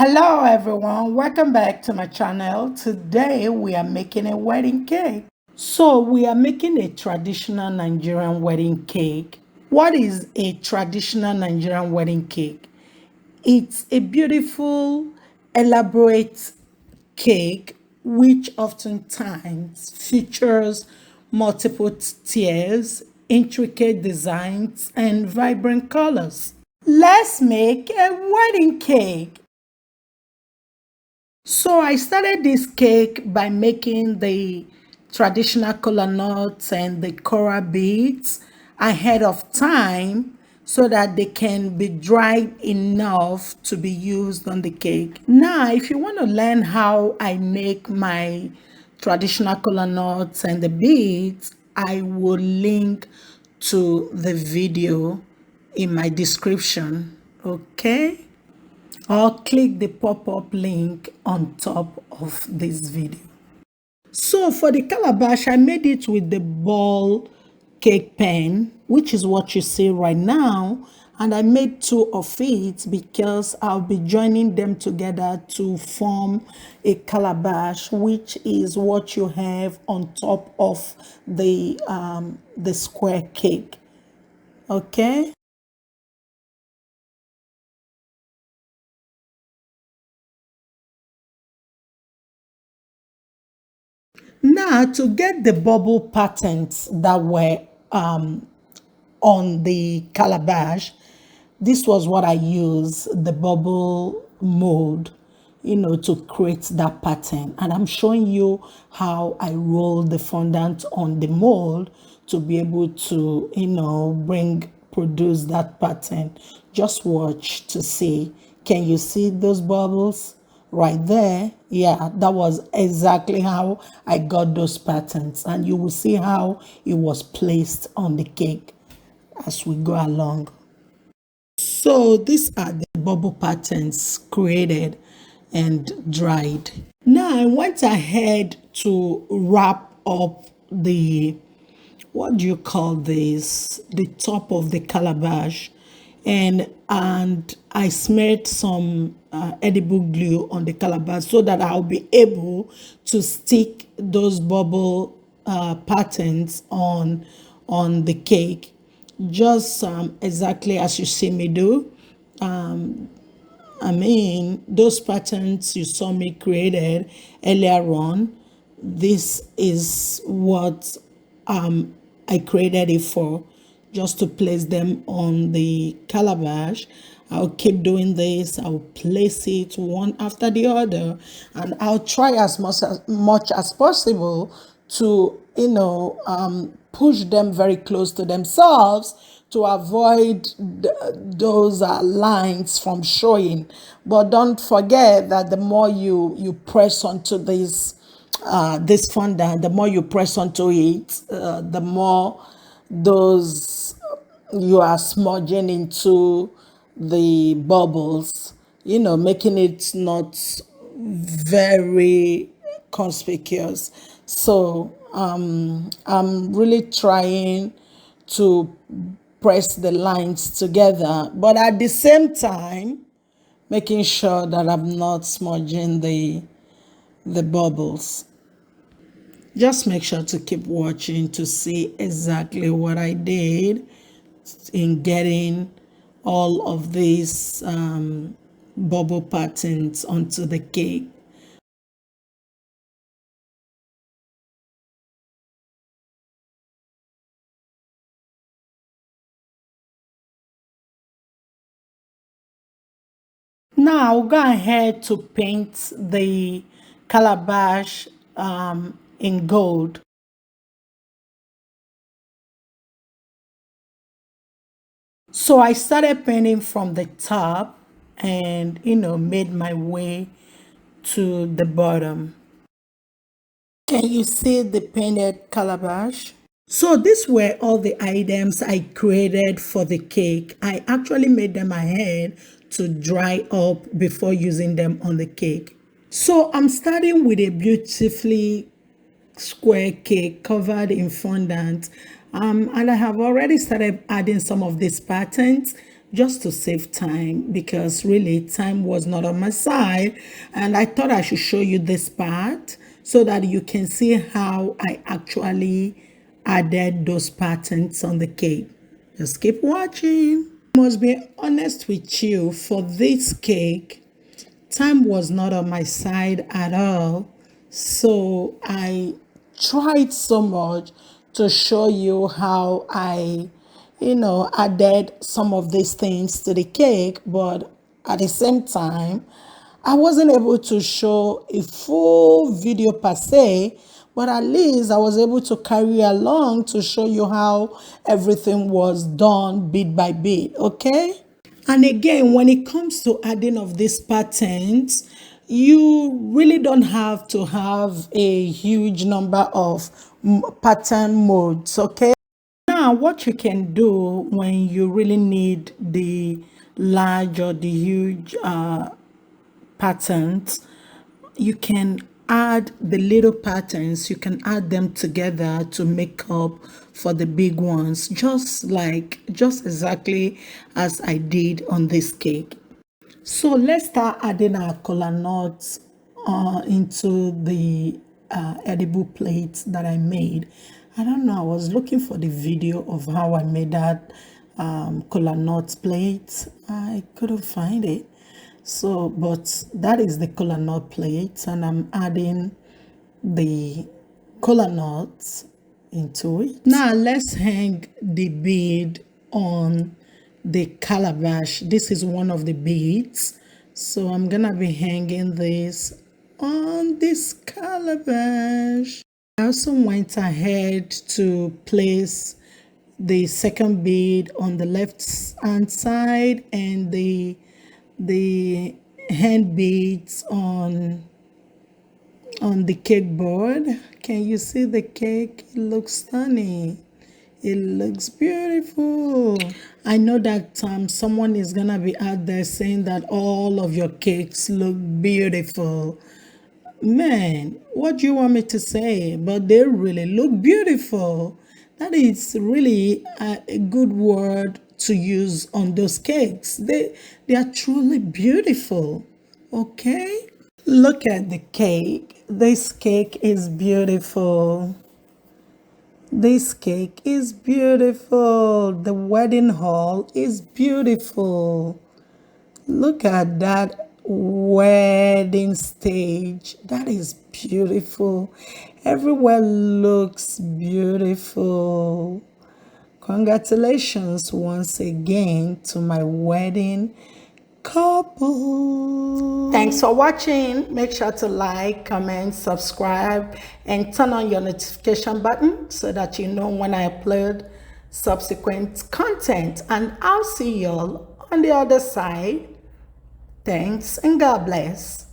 Hello everyone, welcome back to my channel. Today we are making a wedding cake. So we are making a traditional Nigerian wedding cake. What is a traditional Nigerian wedding cake? It's a beautiful, elaborate cake which oftentimes features multiple tiers, intricate designs, and vibrant colors. Let's make a wedding cake. So I started this cake by making the traditional colonaut and the coral beads ahead of time so that they can be dried enough to be used on the cake. Now, if you want to learn how I make my traditional colonaut and the beads, I will link to the video in my description. Okay? Or click the pop-up link on top of this video. So for the calabash, I made it with the ball cake pen, which is what you see right now. And I made two of it because I'll be joining them together to form a calabash, which is what you have on top of the square cake. Okay. Now, to get the bubble patterns that were on the calabash, this was what I used, the bubble mold, to create that pattern. And I'm showing you how I roll the fondant on the mold to be able to, produce that pattern. Just watch to see. Can you see those bubbles? Right there, yeah, that was exactly how I got those patterns, and you will see how it was placed on the cake as we go along. So these are the bubble patterns created and dried. Now I went ahead to wrap up the, what do you call this, the top of the calabash, and I smeared some edible glue on the calabash so that I'll be able to stick those bubble patterns on the cake, just exactly as you see me do. I mean, those patterns you saw me created earlier on, this is what I created it for, just to place them on the calabash. I'll keep doing this. I'll place it one after the other, and I'll try as much as possible to, push them very close to themselves to avoid those lines from showing. But don't forget that the more you press onto this fondant, the more you press onto it, the more those you are smudging into the bubbles, making it not very conspicuous. So I'm really trying to press the lines together, but at the same time making sure that I'm not smudging the bubbles. Just make sure to keep watching to see exactly what I did in getting all of these bubble patterns onto the cake. Now I'll go ahead to paint the calabash in gold. So I started painting from the top and, made my way to the bottom. Can you see the painted calabash? So these were all the items I created for the cake. I actually made them ahead to dry up before using them on the cake. So I'm starting with a beautifully square cake covered in fondant. And I have already started adding some of these patterns just to save time, because really time was not on my side. And I thought I should show you this part so that you can see how I actually added those patterns on the cake. Just keep watching. I must be honest with you, for this cake, time was not on my side at all. So I tried so much to show you how I, added some of these things to the cake, but at the same time, I wasn't able to show a full video per se, but at least I was able to carry along to show you how everything was done bit by bit, okay? And again, when it comes to adding of these patterns, you really don't have to have a huge number of pattern modes, okay? Now, what you can do when you really need the large or the huge patterns, you can add the little patterns, you can add them together to make up for the big ones, just exactly as I did on this cake. So let's start adding our colonaut into the edible plates that I made. I don't know, I was looking for the video of how I made that colonaut plate. I couldn't find it. So, but that is the colonaut plate, and I'm adding the colonaut into it. Now let's hang the bead on the calabash. This is one of the beads, so I'm gonna be hanging this on this calabash. I also went ahead to place the second bead on the left hand side and the hand beads on the cake board. Can you see the cake? It looks stunning. It looks beautiful. I know that someone is gonna be out there saying that all of your cakes look beautiful. Man, what do you want me to say? But they really look beautiful. That is really a good word to use on those cakes. They are truly beautiful. Okay? Look at the cake. This cake is beautiful. This cake is beautiful. The wedding hall is beautiful. Look at that wedding stage. That is beautiful. Everywhere looks beautiful. Congratulations once again to my wedding couple. Thanks for watching. Make sure to like, comment, subscribe, and turn on your notification button so that you know when I upload subsequent content. And I'll see y'all on the other side. Thanks and God bless.